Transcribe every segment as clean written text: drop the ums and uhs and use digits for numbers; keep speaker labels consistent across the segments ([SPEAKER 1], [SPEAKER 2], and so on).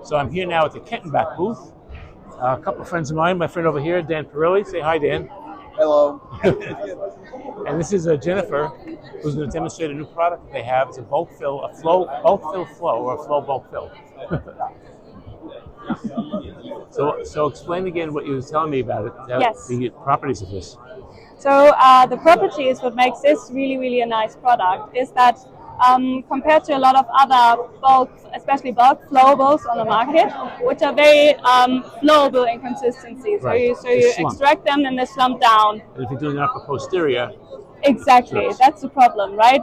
[SPEAKER 1] So I'm here now at the Kettenbach booth. A couple of friends of mine, my friend over here, Dan Perilli. Say hi, Dan.
[SPEAKER 2] Hello.
[SPEAKER 1] And this is Jennifer, who's going to demonstrate a new product that they have. It's a bulk fill, bulk fill flow, or a flow bulk fill. So explain again what you were telling me about it.
[SPEAKER 3] Yes.
[SPEAKER 1] The properties of this.
[SPEAKER 3] So the properties, what makes this really a nice product is that compared to a lot of other bulk, especially bulk flowables on the market, which are very flowable in consistency.
[SPEAKER 1] Right.
[SPEAKER 3] So you extract them and they slump down.
[SPEAKER 1] And if you're doing upper posterior.
[SPEAKER 3] Exactly, that's the problem, right?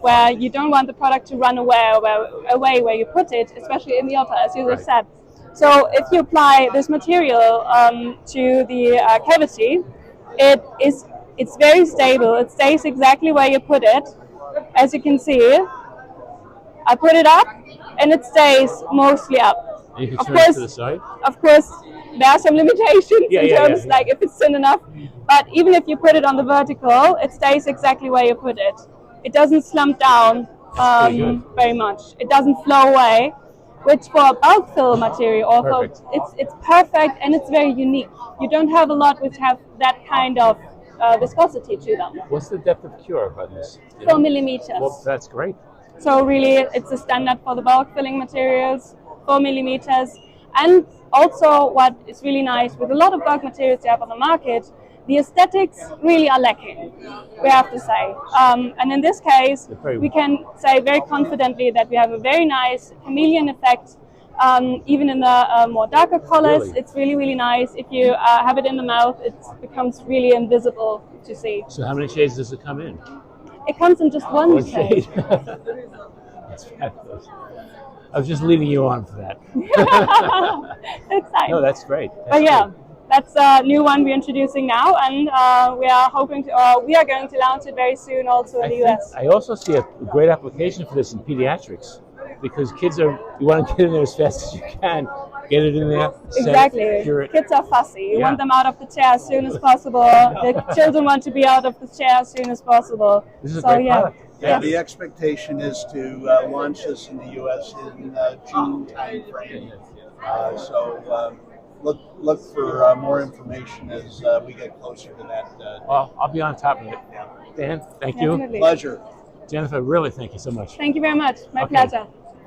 [SPEAKER 3] Where you don't want the product to run away where you put it, especially in the upper, as you just said. So if you apply this material to the cavity, it's very stable. It stays exactly where you put it. As you can see, I put it up and it stays mostly up.
[SPEAKER 1] And you can turn it to the side?
[SPEAKER 3] Of course, there are some limitations in terms like if it's thin enough. But even if you put it on the vertical, it stays exactly where you put it. It doesn't slump down very much. It doesn't flow away, which for a bulk fill material, it's perfect and it's very unique. You don't have a lot which have that kind of viscosity to them.
[SPEAKER 1] What's the depth of cure on this?
[SPEAKER 3] 4 millimeters.
[SPEAKER 1] Well, that's great.
[SPEAKER 3] So really, it's a standard for the bulk filling materials, 4 millimeters. And also, what is really nice with a lot of bulk materials you have on the market, the aesthetics really are lacking, we have to say. And in this case, we can say very confidently that we have a very nice chameleon effect. Even in the more darker colors, it's really nice. If you have it in the mouth, it becomes really invisible to see.
[SPEAKER 1] So how many shades does it come in?
[SPEAKER 3] It comes in just one shade.
[SPEAKER 1] That's fabulous. I was just leading you on for that.
[SPEAKER 3] That's nice.
[SPEAKER 1] No, that's great.
[SPEAKER 3] That's a new one we're introducing now, and we are hoping to, we are going to launch it very soon also in the US.
[SPEAKER 1] I also see a great application for this in pediatrics, because you want to get in there as fast as you can, get it in there.
[SPEAKER 3] Exactly. Kids are fussy. You want them out of the chair as soon as possible. The children want to be out of the chair as soon as possible.
[SPEAKER 1] This is a great product.
[SPEAKER 2] Yeah, the expectation is to launch this in the U.S. in June timeframe. So look for more information as we get closer to that.
[SPEAKER 1] Well, I'll be on top of it. Dan, thank you.
[SPEAKER 2] Pleasure.
[SPEAKER 1] Jennifer, really thank you so much.
[SPEAKER 3] Thank you very much. My pleasure.